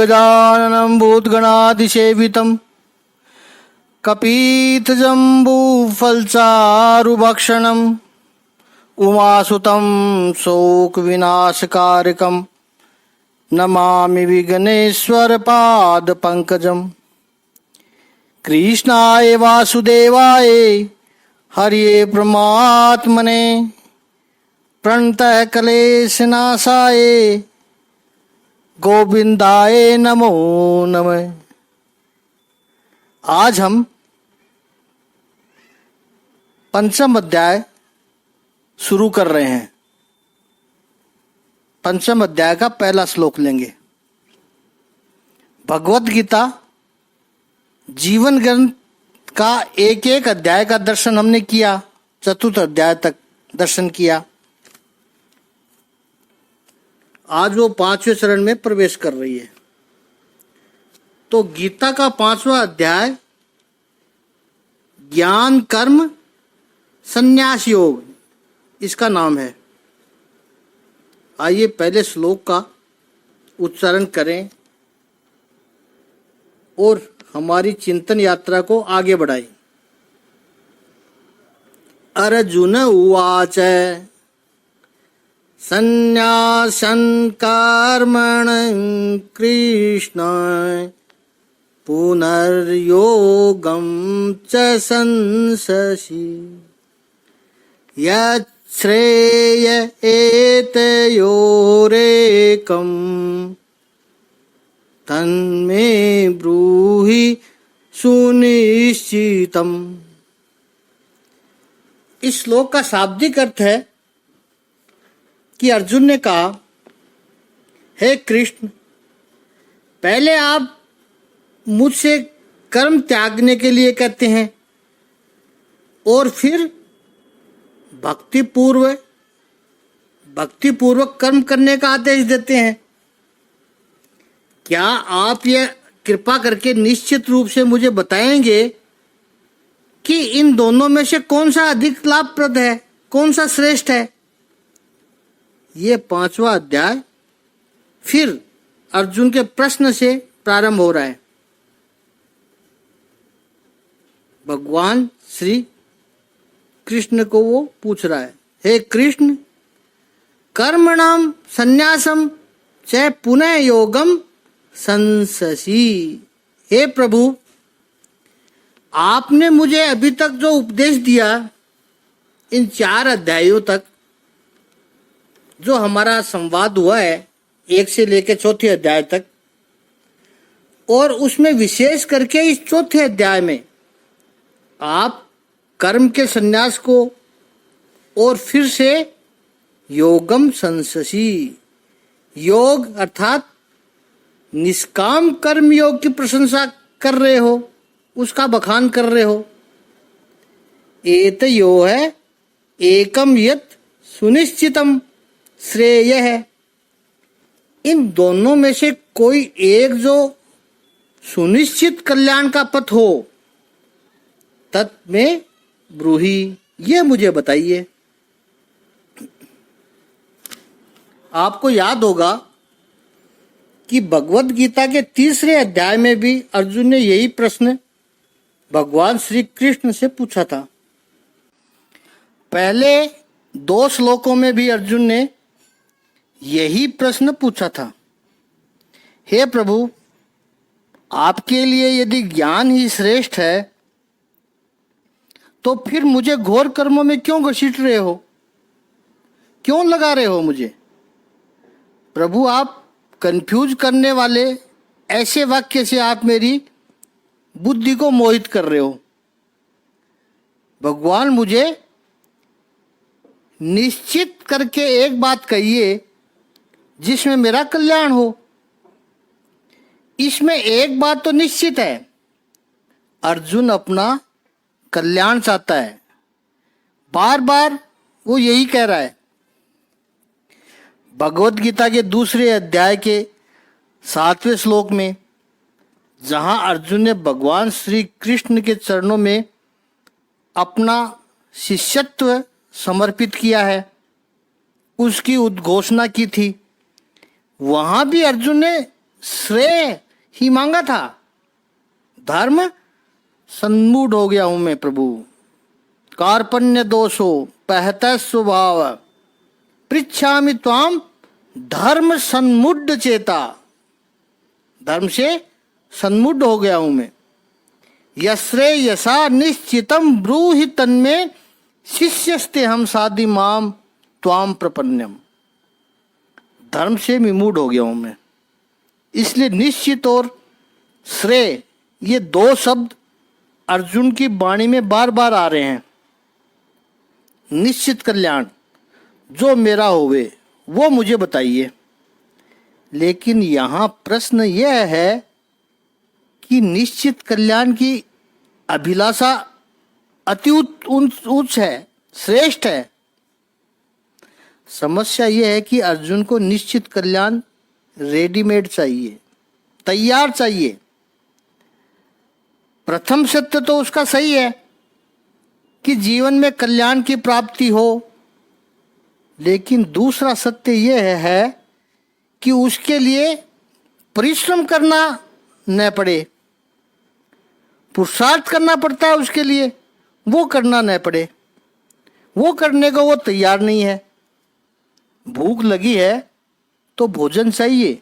गजाननं भूतगणाधिसेवितं कपीतजम्बूफलचारुभक्षणम् उमासुतं शोकविनाशकारकं नमामि विघ्नेश्वरपादपङ्कजम्। कृष्णाय वासुदेवाय हरिये परमात्मने प्रणतः क्लेशनाशाय गोविंदाय नमो नमः। आज हम पंचम अध्याय शुरू कर रहे हैं। पंचम अध्याय का पहला श्लोक लेंगे। भगवत गीता जीवन ग्रंथ का एक एक अध्याय का दर्शन हमने किया, चतुर्थ अध्याय तक दर्शन किया। आज वो पांचवें चरण में प्रवेश कर रही है। तो गीता का पांचवा अध्याय ज्ञान कर्म संन्यास योग इसका नाम है। आइए पहले श्लोक का उच्चारण करें और हमारी चिंतन यात्रा को आगे बढ़ाएं। अर्जुन उवाच संन्यासं कर्मणि कृष्ण पुनर्योगं च संससि यच्छ्रेय एतयोरेकं तन्मे ब्रूहि सुनिश्चितम्। इस श्लोक का शाब्दिक अर्थ है कि अर्जुन ने कहा, हे कृष्ण, पहले आप मुझसे कर्म त्यागने के लिए कहते हैं और फिर भक्तिपूर्वक कर्म करने का आदेश देते हैं। क्या आप यह कृपा करके निश्चित रूप से मुझे बताएंगे कि इन दोनों में से कौन सा अधिक लाभप्रद है, कौन सा श्रेष्ठ है? ये पांचवा अध्याय फिर अर्जुन के प्रश्न से प्रारंभ हो रहा है। भगवान श्री कृष्ण को वो पूछ रहा है, हे कृष्ण, कर्मणाम संन्यासम च पुनः योगम संससि। हे प्रभु, आपने मुझे अभी तक जो उपदेश दिया, इन 4 अध्यायों तक जो हमारा संवाद हुआ है, 1 से लेकर 4थे अध्याय तक, और उसमें विशेष करके इस 4थे अध्याय में आप कर्म के संन्यास को और फिर से योगम संससि, योग अर्थात निष्काम कर्म योग की प्रशंसा कर रहे हो, उसका बखान कर रहे हो। एतयो है एकम यत सुनिश्चितम श्रेय है। इन दोनों में से कोई एक जो सुनिश्चित कल्याण का पथ हो, तत्में ब्रूहि, ये मुझे बताइए। आपको याद होगा कि भगवत गीता के 3रे अध्याय में भी अर्जुन ने यही प्रश्न भगवान श्री कृष्ण से पूछा था। पहले 2 श्लोकों में भी अर्जुन ने यही प्रश्न पूछा था, हे प्रभु, आपके लिए यदि ज्ञान ही श्रेष्ठ है तो फिर मुझे घोर कर्मों में क्यों घसीट रहे हो, क्यों लगा रहे हो मुझे? प्रभु, आप कंफ्यूज करने वाले ऐसे वाक्य से आप मेरी बुद्धि को मोहित कर रहे हो। भगवान, मुझे निश्चित करके एक बात कहिए जिसमें मेरा कल्याण हो। इसमें एक बात तो निश्चित है, अर्जुन अपना कल्याण चाहता है। बार बार वो यही कह रहा है। भगवत गीता के 2रे अध्याय के 7वें श्लोक में जहां अर्जुन ने भगवान श्री कृष्ण के चरणों में अपना शिष्यत्व समर्पित किया है, उसकी उद्घोषणा की थी, वहां भी अर्जुन ने श्रेय ही मांगा था। धर्म सन्मूढ़ हो गया हूं मैं प्रभु, कार्पण्य दोषो पहत स्वभाव, पृच्छामि त्वाम धर्म सन्मुड चेता। धर्म से सन्मुड हो गया हूं मैं। यश्रे यशा निश्चितम ब्रूहि तन्मे, शिष्यस्ते हम साधि माम त्वाम प्रपन्नम। धर्म से विमूढ़ हो गया हूं मैं, इसलिए निश्चित और श्रेय ये दो शब्द अर्जुन की वाणी में बार बार आ रहे हैं। निश्चित कल्याण जो मेरा होवे वो मुझे बताइए। लेकिन यहाँ प्रश्न यह है कि निश्चित कल्याण की अभिलाषा अति उच्च है, श्रेष्ठ है। समस्या यह है कि अर्जुन को निश्चित कल्याण रेडीमेड चाहिए, तैयार चाहिए। प्रथम सत्य तो उसका सही है कि जीवन में कल्याण की प्राप्ति हो, लेकिन दूसरा सत्य यह है कि उसके लिए परिश्रम करना न पड़े, पुरुषार्थ करना पड़ता है उसके लिए, वो करना न पड़े। वो करने को वो तैयार नहीं है। भूख लगी है तो भोजन चाहिए।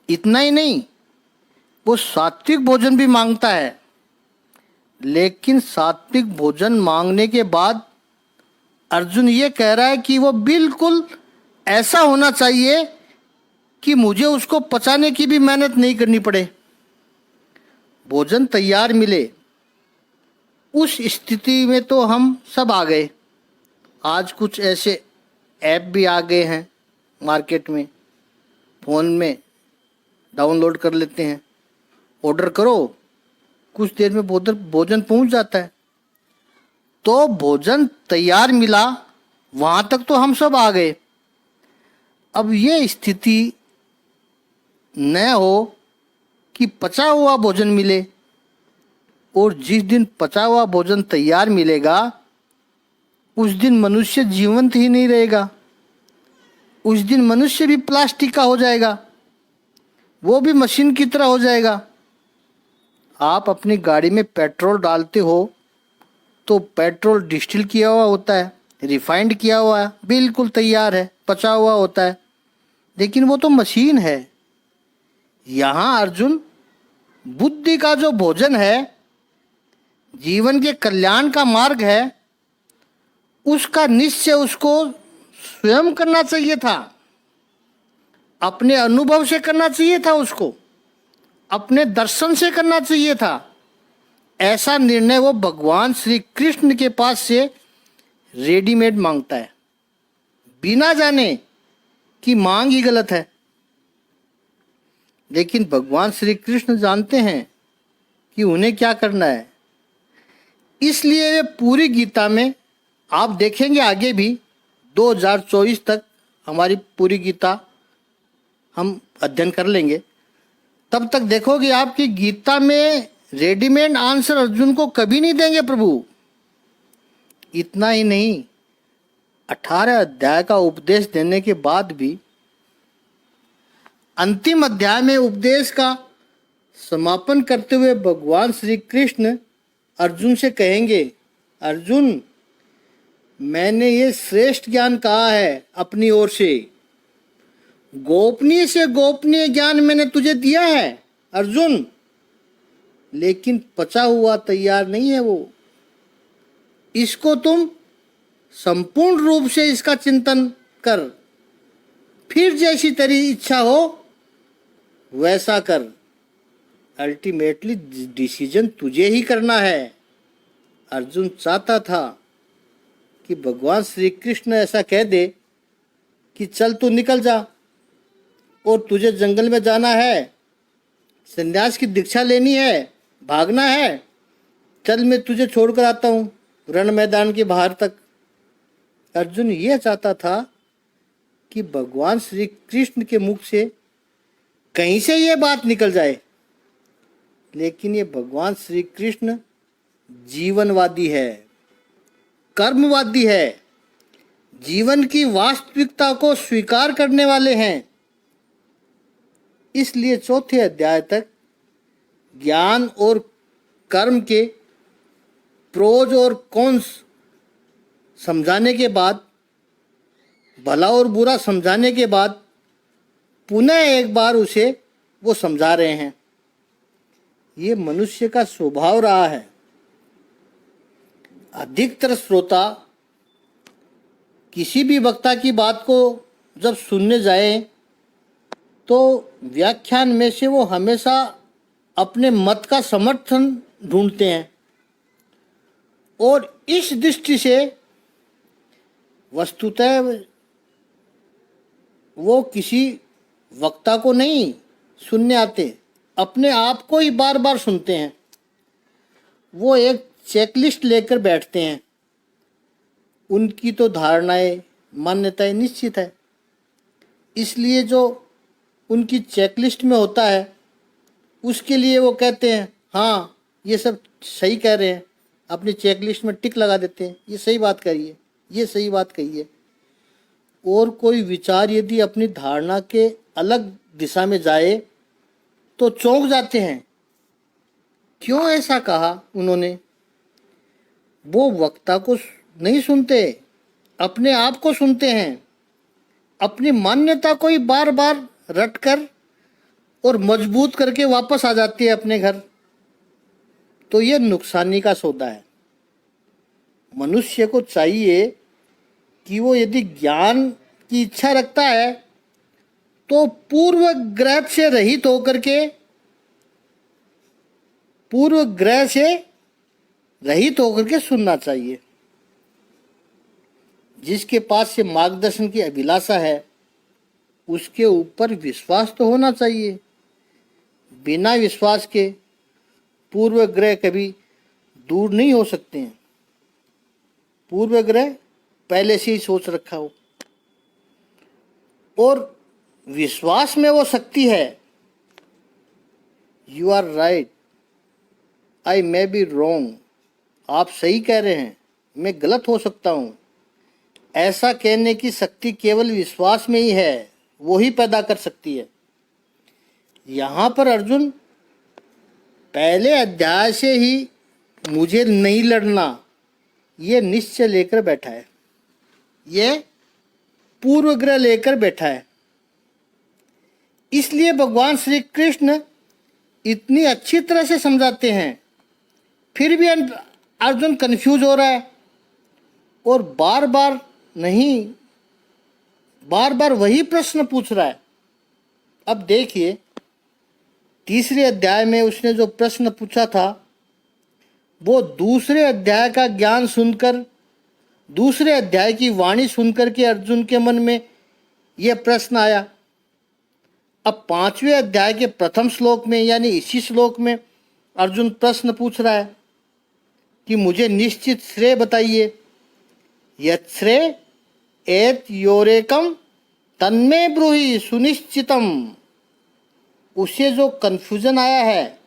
इतना ही नहीं, वो सात्विक भोजन भी मांगता है, लेकिन सात्विक भोजन मांगने के बाद अर्जुन ये कह रहा है कि वो बिल्कुल ऐसा होना चाहिए कि मुझे उसको पचाने की भी मेहनत नहीं करनी पड़े, भोजन तैयार मिले। उस स्थिति में तो हम सब आ गए। आज कुछ ऐसे ऐप भी आ गए हैं मार्केट में, फ़ोन में डाउनलोड कर लेते हैं, ऑर्डर करो, कुछ देर में भोजन पहुंच जाता है। तो भोजन तैयार मिला, वहाँ तक तो हम सब आ गए। अब ये स्थिति न हो कि पचा हुआ भोजन मिले, और जिस दिन पचा हुआ भोजन तैयार मिलेगा उस दिन मनुष्य जीवंत ही नहीं रहेगा। उस दिन मनुष्य भी प्लास्टिक का हो जाएगा, वो भी मशीन की तरह हो जाएगा। आप अपनी गाड़ी में पेट्रोल डालते हो तो पेट्रोल डिस्टिल किया हुआ होता है, रिफाइंड किया हुआ है, बिल्कुल तैयार है, पचा हुआ होता है, लेकिन वो तो मशीन है। यहाँ अर्जुन बुद्धि का जो भोजन है, जीवन के कल्याण का मार्ग है, उसका निश्चय उसको स्वयं करना चाहिए था, अपने अनुभव से करना चाहिए था, उसको अपने दर्शन से करना चाहिए था। ऐसा निर्णय वो भगवान श्री कृष्ण के पास से रेडीमेड मांगता है, बिना जाने कि मांग ही गलत है। लेकिन भगवान श्री कृष्ण जानते हैं कि उन्हें क्या करना है। इसलिए वे पूरी गीता में, आप देखेंगे आगे भी 2024 तक हमारी पूरी गीता हम अध्ययन कर लेंगे, तब तक देखोगे आपकी गीता में रेडीमेड आंसर अर्जुन को कभी नहीं देंगे प्रभु। इतना ही नहीं, 18 अध्याय का उपदेश देने के बाद भी अंतिम अध्याय में उपदेश का समापन करते हुए भगवान श्री कृष्ण अर्जुन से कहेंगे, अर्जुन मैंने ये श्रेष्ठ ज्ञान कहा है अपनी ओर से, गोपनीय से गोपनीय ज्ञान मैंने तुझे दिया है अर्जुन, लेकिन पचा हुआ तैयार नहीं है वो। इसको तुम संपूर्ण रूप से इसका चिंतन कर, फिर जैसी तेरी इच्छा हो वैसा कर। अल्टीमेटली डिसीजन तुझे ही करना है। अर्जुन चाहता था कि भगवान श्री कृष्ण ऐसा कह दे कि चल तू निकल जा, और तुझे जंगल में जाना है, संन्यास की दीक्षा लेनी है, भागना है, चल मैं तुझे छोड़कर आता हूँ रण मैदान के बाहर तक। अर्जुन ये चाहता था कि भगवान श्री कृष्ण के मुख से कहीं से ये बात निकल जाए, लेकिन ये भगवान श्री कृष्ण जीवनवादी है, कर्मवादी है, जीवन की वास्तविकता को स्वीकार करने वाले हैं। इसलिए चौथे अध्याय तक ज्ञान और कर्म के प्रोज और कॉन्स समझाने के बाद, भला और बुरा समझाने के बाद पुनः एक बार उसे वो समझा रहे हैं। ये मनुष्य का स्वभाव रहा है। अधिकतर श्रोता किसी भी वक्ता की बात को जब सुनने जाए तो व्याख्यान में से वो हमेशा अपने मत का समर्थन ढूंढते हैं और इस दृष्टि से वस्तुतः वो किसी वक्ता को नहीं सुनने आते, अपने आप को ही बार बार सुनते हैं। वो एक चेकलिस्ट लेकर बैठते हैं। उनकी तो धारणाएं, मान्यताएं निश्चित है, इसलिए जो उनकी चेकलिस्ट में होता है उसके लिए वो कहते हैं हाँ ये सब सही कह रहे हैं, अपनी चेकलिस्ट में टिक लगा देते हैं, ये सही बात कही, ये सही बात कही है। और कोई विचार यदि अपनी धारणा के अलग दिशा में जाए तो चौंक जाते हैं, क्यों ऐसा कहा उन्होंने। वो वक्ता को नहीं सुनते, अपने आप को सुनते हैं, अपनी मान्यता को ही बार बार रटकर और मजबूत करके वापस आ जाती है अपने घर। तो ये नुकसानी का सौदा है। मनुष्य को चाहिए कि वो यदि ज्ञान की इच्छा रखता है तो पूर्व ग्रह से रहित होकर के, पूर्व ग्रह से रहित होकर के सुनना चाहिए। जिसके पास से मार्गदर्शन की अभिलाषा है उसके ऊपर विश्वास तो होना चाहिए। बिना विश्वास के पूर्व ग्रह कभी दूर नहीं हो सकते हैं। पूर्व ग्रह पहले से ही सोच रखा हो, और विश्वास में वो शक्ति है। You are right, I may be wrong, आप सही कह रहे हैं, मैं गलत हो सकता हूँ। ऐसा कहने की शक्ति केवल विश्वास में ही है, वो ही पैदा कर सकती है। यहाँ पर अर्जुन पहले अध्याय से ही मुझे नहीं लड़ना ये निश्चय लेकर बैठा है, ये पूर्वग्रह लेकर बैठा है। इसलिए भगवान श्री कृष्ण इतनी अच्छी तरह से समझाते हैं, फिर भी अर्जुन कंफ्यूज हो रहा है और बार बार वही प्रश्न पूछ रहा है। अब देखिए, तीसरे अध्याय में उसने जो प्रश्न पूछा था वो दूसरे अध्याय का ज्ञान सुनकर, दूसरे अध्याय की वाणी सुनकर के अर्जुन के मन में यह प्रश्न आया। अब पांचवें अध्याय के प्रथम श्लोक में, यानी इसी श्लोक में अर्जुन प्रश्न पूछ रहा है कि मुझे निश्चित श्रेय बताइए। यच्छ्रेय एत योरेकम तन्मे ब्रूहि सुनिश्चितम। उसे जो कन्फ्यूजन आया है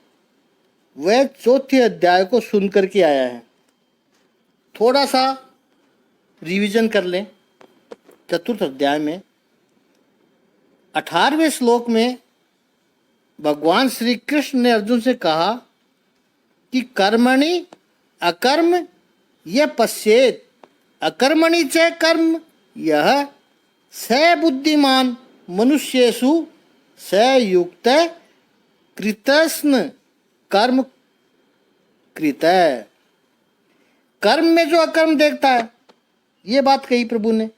वह चौथे अध्याय को सुन करके आया है। थोड़ा सा रिवीजन कर लें। चतुर्थ अध्याय में 18वें श्लोक में भगवान श्री कृष्ण ने अर्जुन से कहा कि कर्मणि अकर्म यह पश्येत अकर्मणि च कर्म यह स बुद्धिमान मनुष्येषु स युक्त कृतस्न कर्म कृत। कर्म में जो अकर्म देखता है, ये बात कही प्रभु ने।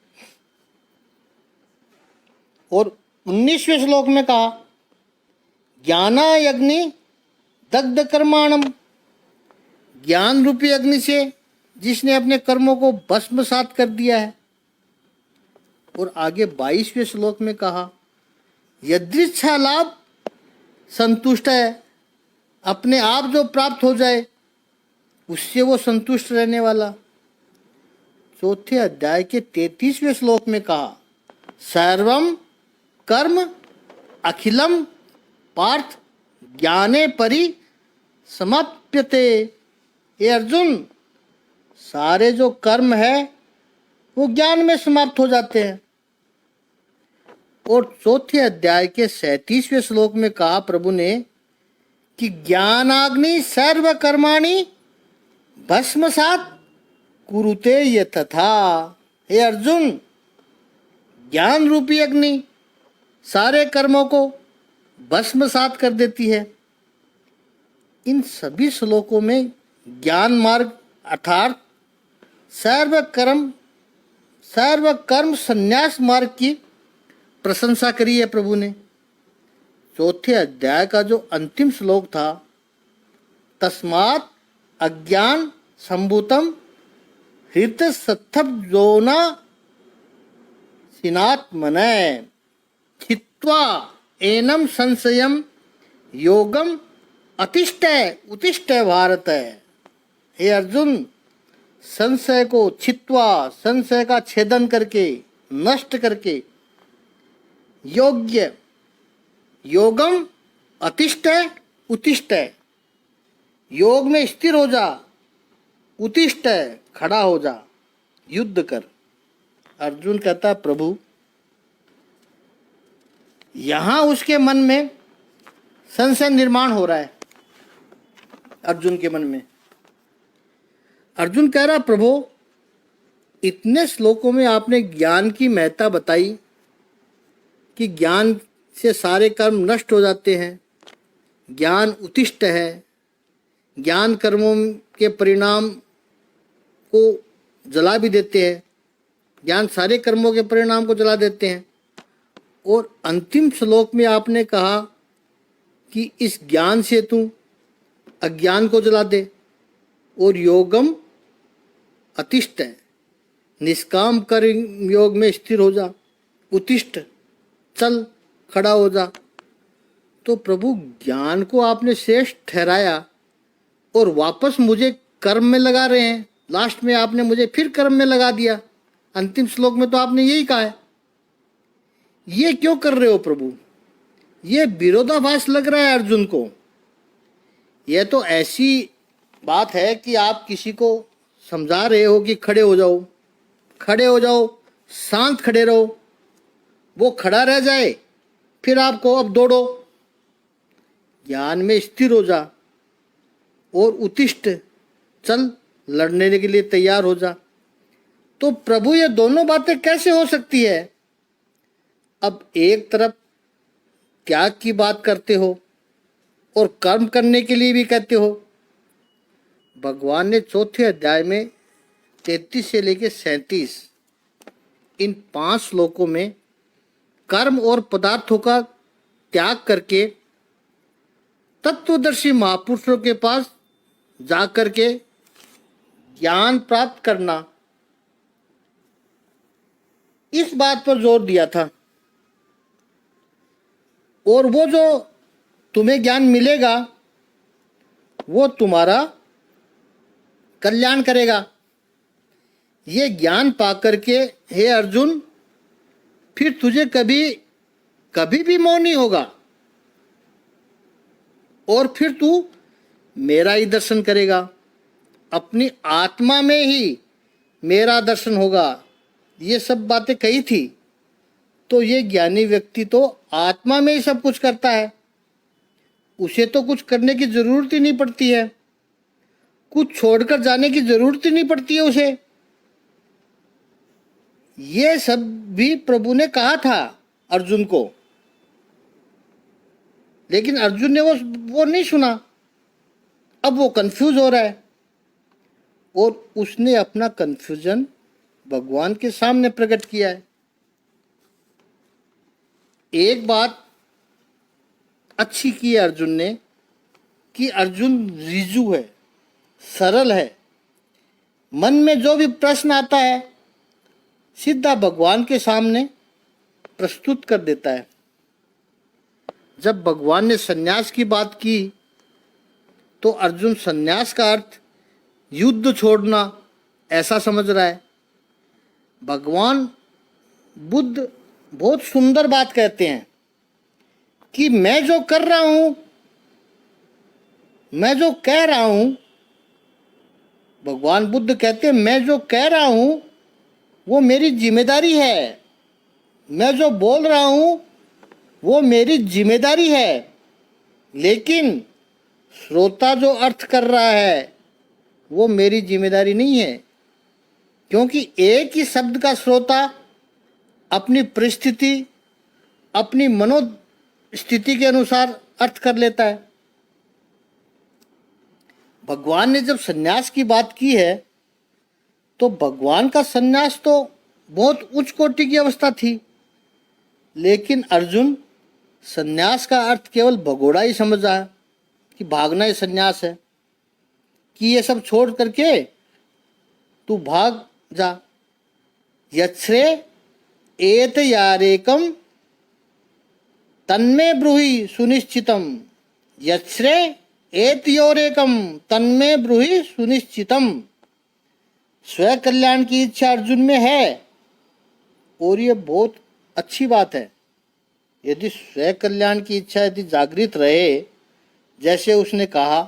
और 19वें श्लोक में कहा ज्ञानाग्नि दग्ध कर्माणम। ज्ञान रूपी अग्नि से जिसने अपने कर्मों को भस्मसात कर दिया है। और आगे 22वें श्लोक में कहा यदृच्छा लाभ संतुष्ट है, अपने आप जो प्राप्त हो जाए उससे वो संतुष्ट रहने वाला। चौथे अध्याय के 33वें श्लोक में कहा सर्वम कर्म अखिलम पार्थ ज्ञाने परि समाप्यते। ये अर्जुन, सारे जो कर्म है वो ज्ञान में समाप्त हो जाते हैं। और चौथे अध्याय के 37वें श्लोक में कहा प्रभु ने कि ज्ञानाग्नि सर्व कर्माणि भस्मसात कुरुते यतथा। हे अर्जुन, ज्ञान रूपी अग्नि सारे कर्मों को भस्मसात कर देती है। इन सभी श्लोकों में ज्ञान मार्ग अर्थात सर्व कर्म संन्यास मार्ग की प्रशंसा करी है प्रभु ने। चौथे अध्याय का जो अंतिम श्लोक था, तस्मात् अज्ञान संभूतम हृत सत्थप जोना सिनात्मनय छित्वा एनम संशयम योगम अतिष्ठय उत्तिष्ठय भारत। हे अर्जुन, संशय को छित्वा, संशय का छेदन करके, नष्ट करके, योगम अतिष्ठय उत्तिष्ठय, योग में स्थिर हो जा, उत्तिष्ठय खड़ा हो जा, युद्ध कर। अर्जुन कहता, प्रभु यहां उसके मन में संशय निर्माण हो रहा है। अर्जुन के मन में अर्जुन कह रहा, प्रभु इतने श्लोकों में आपने ज्ञान की महत्ता बताई कि ज्ञान से सारे कर्म नष्ट हो जाते हैं, ज्ञान उत्तिष्ठ है, ज्ञान कर्मों के परिणाम को जला भी देते हैं, ज्ञान सारे कर्मों के परिणाम को जला देते हैं। और अंतिम श्लोक में आपने कहा कि इस ज्ञान से तू अज्ञान को जला दे, और योगम अतिष्ठ है, निष्काम कर्म योग में स्थिर हो जा, उत्तिष्ठ चल खड़ा हो जा। तो प्रभु ज्ञान को आपने श्रेष्ठ ठहराया और वापस मुझे कर्म में लगा रहे हैं। लास्ट में आपने मुझे फिर कर्म में लगा दिया। अंतिम श्लोक में तो आपने यही कहा है। ये क्यों कर रहे हो प्रभु? ये विरोधाभास लग रहा है अर्जुन को। यह तो ऐसी बात है कि आप किसी को समझा रहे हो कि खड़े हो जाओ, खड़े हो जाओ, शांत खड़े रहो, वो खड़ा रह जाए, फिर आपको अब दौड़ो, ज्ञान में स्थिर हो जा और उत्तिष्ठ चल लड़ने के लिए तैयार हो जा। तो प्रभु ये दोनों बातें कैसे हो सकती है? अब एक तरफ त्याग की बात करते हो और कर्म करने के लिए भी कहते हो। भगवान ने चौथे अध्याय में 33 से लेकर 37 इन 5 श्लोकों में कर्म और पदार्थों का त्याग करके तत्वदर्शी महापुरुषों के पास जाकर के ज्ञान प्राप्त करना, इस बात पर जोर दिया था। और वो जो तुम्हें ज्ञान मिलेगा वो तुम्हारा कल्याण करेगा। ये ज्ञान पाकर के हे अर्जुन, फिर तुझे कभी भी मोह नहीं होगा और फिर तू मेरा ही दर्शन करेगा। अपनी आत्मा में ही मेरा दर्शन होगा। ये सब बातें कही थी। तो ये ज्ञानी व्यक्ति तो आत्मा में ही सब कुछ करता है, उसे तो कुछ करने की जरूरत ही नहीं पड़ती है, कुछ छोड़कर जाने की जरूरत ही नहीं पड़ती है उसे। ये सब भी प्रभु ने कहा था अर्जुन को, लेकिन अर्जुन ने वो नहीं सुना। अब वो कंफ्यूज हो रहा है और उसने अपना कंफ्यूजन भगवान के सामने प्रकट किया है। एक बात अच्छी की है अर्जुन ने कि अर्जुन रिजु है, सरल है। मन में जो भी प्रश्न आता है सीधा भगवान के सामने प्रस्तुत कर देता है। जब भगवान ने सन्यास की बात की तो अर्जुन सन्यास का अर्थ युद्ध छोड़ना ऐसा समझ रहा है। भगवान बुद्ध बहुत सुंदर बात कहते हैं कि मैं जो कर रहा हूं, मैं जो कह रहा हूं, भगवान बुद्ध कहते हैं मैं जो कह रहा हूं वो मेरी जिम्मेदारी है, मैं जो बोल रहा हूं वो मेरी जिम्मेदारी है, लेकिन श्रोता जो अर्थ कर रहा है वो मेरी जिम्मेदारी नहीं है, क्योंकि एक ही शब्द का श्रोता अपनी परिस्थिति, अपनी मनोस्थिति के अनुसार अर्थ कर लेता है। भगवान ने जब सन्यास की बात की है तो भगवान का सन्यास तो बहुत उच्च कोटि की अवस्था थी, लेकिन अर्जुन सन्यास का अर्थ केवल भगोड़ा ही समझ रहा है कि भागना ही सन्यास है, कि ये सब छोड़ करके तू भाग जा। यच्छ्रे एत यारेकम तन्मे ब्रूहि सुनिश्चितम, यच्छ्रे एत योरेकम तन्मे ब्रूहि सुनिश्चितम। स्व कल्याण की इच्छा अर्जुन में है और ये बहुत अच्छी बात है। यदि स्व कल्याण की इच्छा यदि जागृत रहे, जैसे उसने कहा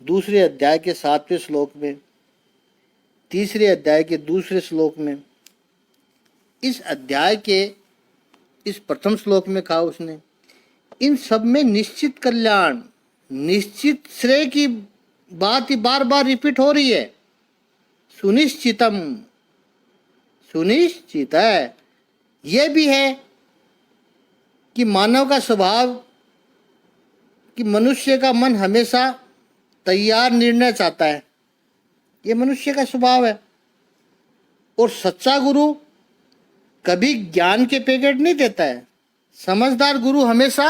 दूसरे अध्याय के 7वें श्लोक में, तीसरे अध्याय के दूसरे श्लोक में, इस अध्याय के इस प्रथम श्लोक में कहा उसने, इन सब में निश्चित कल्याण, निश्चित श्रेय की बात ही बार बार रिपीट हो रही है। सुनिश्चितम, सुनिश्चित है। यह भी है कि मानव का स्वभाव, कि मनुष्य का मन हमेशा तैयार निर्णय चाहता है, ये मनुष्य का स्वभाव है। और सच्चा गुरु कभी ज्ञान के पैकेट नहीं देता है। समझदार गुरु हमेशा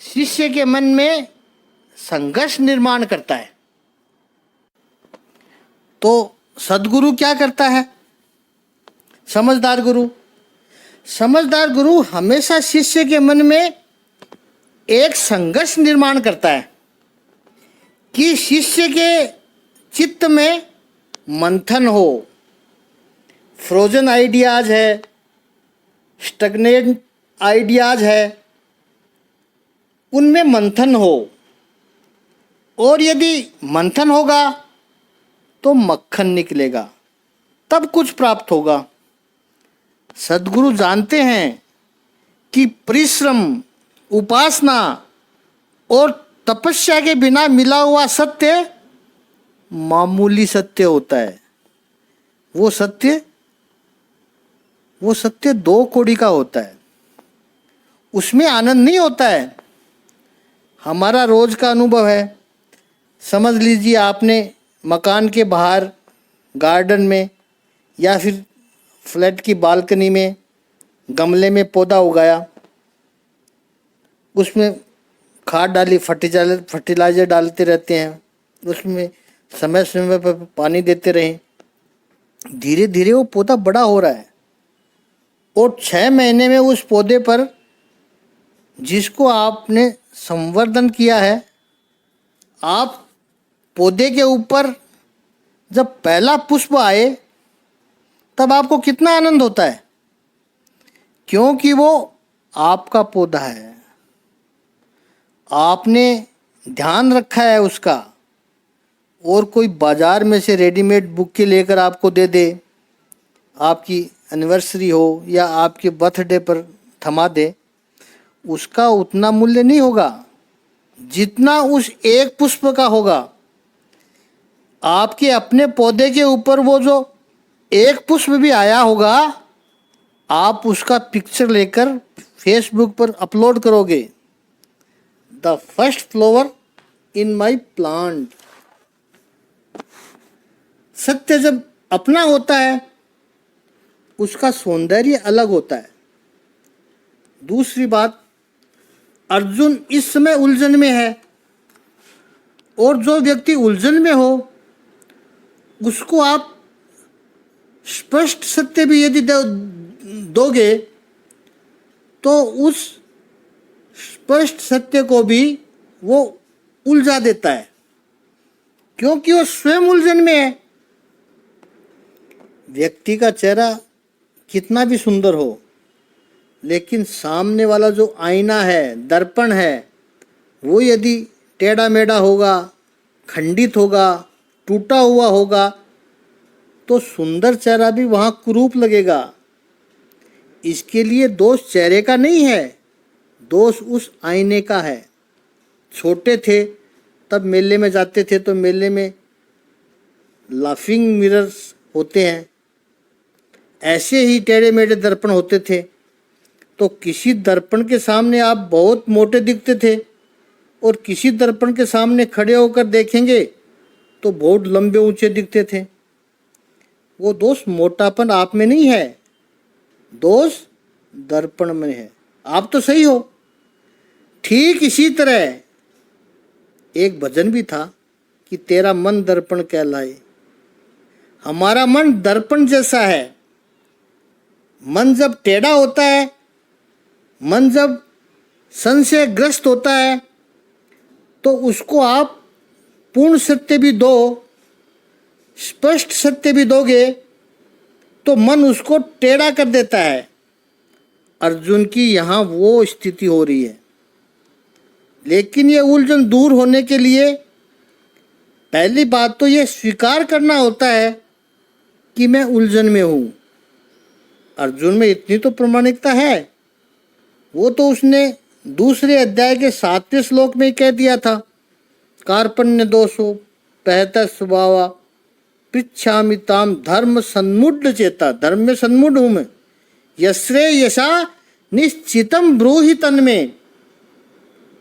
शिष्य के मन में संघर्ष निर्माण करता है। तो सद्गुरु क्या करता है? समझदार गुरु हमेशा शिष्य के मन में एक संघर्ष निर्माण करता है कि शिष्य के चित्त में मंथन हो। फ्रोजन आइडियाज है, स्टगनेट आइडियाज है, उनमें मंथन हो। और यदि मंथन होगा तो मक्खन निकलेगा, तब कुछ प्राप्त होगा। सद्गुरु जानते हैं कि परिश्रम, उपासना और तपस्या के बिना मिला हुआ सत्य मामूली सत्य होता है। वो सत्य 2 कौड़ी का होता है, उसमें आनंद नहीं होता है। हमारा रोज का अनुभव है। समझ लीजिए आपने मकान के बाहर गार्डन में या फिर फ्लैट की बालकनी में गमले में पौधा उगाया, उसमें खाद डाली, फर्टिलाइजर डालते रहते हैं, उसमें समय समय पर पानी देते रहें। धीरे धीरे वो पौधा बड़ा हो रहा है और 6 महीने में उस पौधे पर जिसको आपने संवर्धन किया है, आप पौधे के ऊपर जब पहला पुष्प आए तब आपको कितना आनंद होता है, क्योंकि वो आपका पौधा है, आपने ध्यान रखा है उसका। और कोई बाजार में से रेडीमेड बुके लेकर आपको दे दे, आपकी एनिवर्सरी हो या आपके बर्थडे पर थमा दे, उसका उतना मूल्य नहीं होगा जितना उस एक पुष्प का होगा। आपके अपने पौधे के ऊपर वो जो एक पुष्प भी आया होगा, आप उसका पिक्चर लेकर फेसबुक पर अपलोड करोगे, the first flower in my plant. सत्य जब अपना होता है उसका सौंदर्य अलग होता है। दूसरी बात, अर्जुन इस समय उलझन में है, और जो व्यक्ति उलझन में हो उसको आप स्पष्ट सत्य भी यदि दोगे तो उस स्पष्ट सत्य को भी वो उलझा देता है, क्योंकि वो स्वयं उलझन में है। व्यक्ति का चेहरा कितना भी सुंदर हो, लेकिन सामने वाला जो आईना है, दर्पण है, वो यदि टेढ़ा मेढ़ा होगा, खंडित होगा, टूटा हुआ होगा, तो सुंदर चेहरा भी वहाँ कुरूप लगेगा। इसके लिए दोष चेहरे का नहीं है, दोष उस आईने का है। छोटे थे तब मेले में जाते थे तो मेले में लाफिंग मिरर्स होते हैं, ऐसे ही टेढ़े मेढ़े दर्पण होते थे। तो किसी दर्पण के सामने आप बहुत मोटे दिखते थे और किसी दर्पण के सामने खड़े होकर देखेंगे तो बहुत लंबे ऊंचे दिखते थे। वो दोष मोटापन आप में नहीं है, दोष दर्पण में है। आप तो सही हो। ठीक इसी तरह एक भजन भी था कि तेरा मन दर्पण कहलाए। हमारा मन दर्पण जैसा है। मन जब टेढ़ा होता है, मन जब संशयग्रस्त होता है, तो उसको आप पूर्ण सत्य भी दो, स्पष्ट सत्य भी दोगे तो मन उसको टेढ़ा कर देता है। अर्जुन की यहाँ वो स्थिति हो रही है। लेकिन ये उलझन दूर होने के लिए पहली बात तो ये स्वीकार करना होता है कि मैं उलझन में हूँ। अर्जुन में इतनी तो प्रामाणिकता है। वो तो उसने दूसरे अध्याय के 7वें श्लोक में ही कह दिया था, कार्पण्य दोषो पहता स्वभावा पृच्छामि ताम धर्म सन्मुढ़ चेता। धर्म में सन्मुढ़ हूँ मैं। यश्रे यशा निश्चितम ब्रूहि तन्मे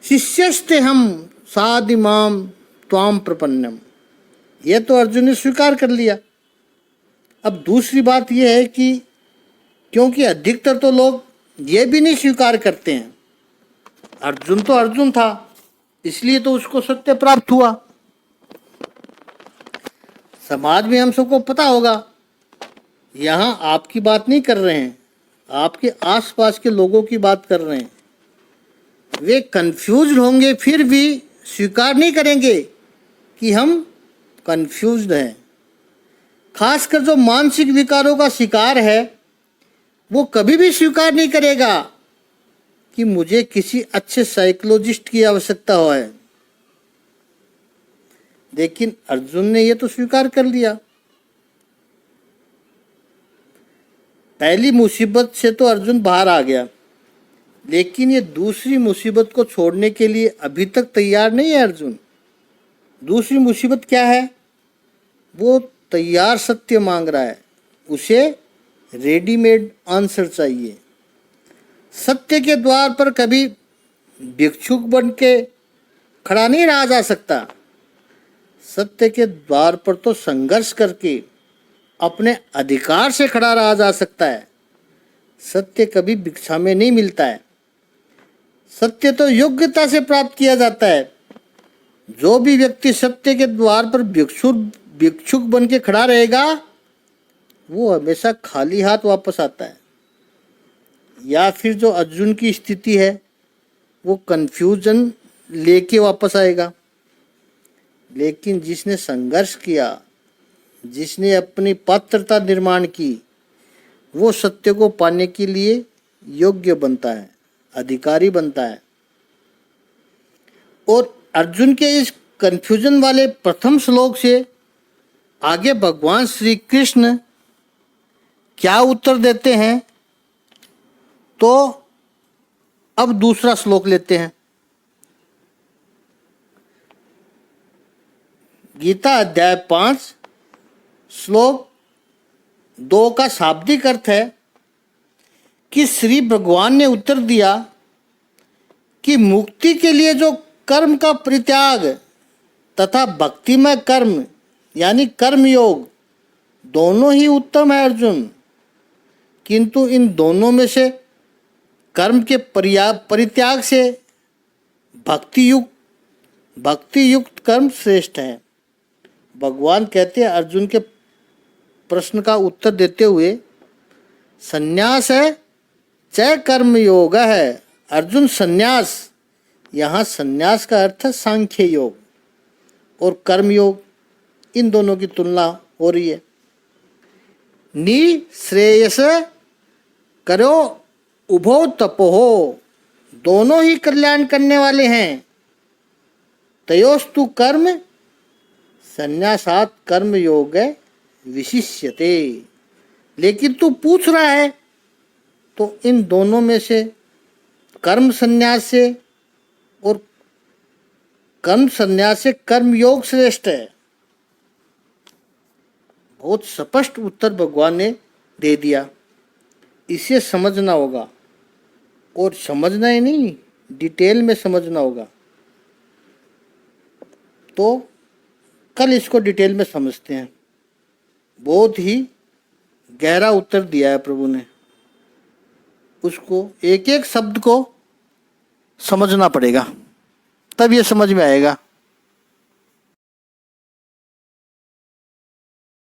शिष्यस्ते हम सादिमाम त्वाम प्रपन्नम। यह तो अर्जुन ने स्वीकार कर लिया। अब दूसरी बात यह है कि क्योंकि अधिकतर तो लोग ये भी नहीं स्वीकार करते हैं। अर्जुन तो अर्जुन था, इसलिए तो उसको सत्य प्राप्त हुआ। समाज में हम सबको पता होगा, यहाँ आपकी बात नहीं कर रहे हैं, आपके आसपास के लोगों की बात कर रहे हैं। वे कंफ्यूज्ड होंगे फिर भी स्वीकार नहीं करेंगे कि हम कंफ्यूज्ड हैं। खासकर जो मानसिक विकारों का शिकार है वो कभी भी स्वीकार नहीं करेगा कि मुझे किसी अच्छे साइकोलॉजिस्ट की आवश्यकता हो है। लेकिन अर्जुन ने यह तो स्वीकार कर लिया। पहली मुसीबत से तो अर्जुन बाहर आ गया, लेकिन ये दूसरी मुसीबत को छोड़ने के लिए अभी तक तैयार नहीं है अर्जुन। दूसरी मुसीबत क्या है? वो तैयार सत्य मांग रहा है, उसे रेडीमेड आंसर चाहिए। सत्य के द्वार पर कभी भिक्षुक बन के खड़ा नहीं रहा जा सकता। सत्य के द्वार पर तो संघर्ष करके अपने अधिकार से खड़ा रहा जा सकता है। सत्य कभी भिक्षा में नहीं मिलता है। सत्य तो योग्यता से प्राप्त किया जाता है। जो भी व्यक्ति सत्य के द्वार पर भिक्षुक बन के खड़ा रहेगा वो हमेशा खाली हाथ वापस आता है। या फिर जो अर्जुन की स्थिति है वो कंफ्यूजन लेके वापस आएगा। लेकिन जिसने संघर्ष किया, जिसने अपनी पात्रता निर्माण की, वो सत्य को पाने के लिए योग्य बनता है, अधिकारी बनता है। और अर्जुन के इस कंफ्यूजन वाले प्रथम श्लोक से आगे भगवान श्री कृष्ण क्या उत्तर देते हैं, तो अब दूसरा श्लोक लेते हैं। गीता अध्याय 5 श्लोक 2 का शाब्दिक अर्थ है कि श्री भगवान ने उत्तर दिया कि मुक्ति के लिए जो कर्म का परित्याग तथा भक्तिमय कर्म यानी कर्म योग दोनों ही उत्तम है अर्जुन। किंतु इन दोनों में से कर्म के परित्याग से भक्ति युक्त कर्म श्रेष्ठ है। भगवान कहते हैं अर्जुन के प्रश्न का उत्तर देते हुए, संन्यास है चय कर्म योग है। अर्जुन संन्यास, यहाँ संन्यास का अर्थ है सांख्य योग और कर्म योग, इन दोनों की तुलना हो रही है। निश्रेयस करो उभो तपोहो, दोनों ही कल्याण करने वाले हैं। तयोस्तु कर्म संन्यासात कर्म योग विशिष्यते। लेकिन तू पूछ रहा है तो इन दोनों में से कर्म संन्यास से और कर्म संन्यास से कर्म योग श्रेष्ठ है। बहुत स्पष्ट उत्तर भगवान ने दे दिया। इसे समझना होगा, और समझना ही नहीं, डिटेल में समझना होगा। तो कल इसको डिटेल में समझते हैं। बहुत ही गहरा उत्तर दिया है प्रभु ने, उसको एक एक शब्द को समझना पड़ेगा, तब ये समझ में आएगा।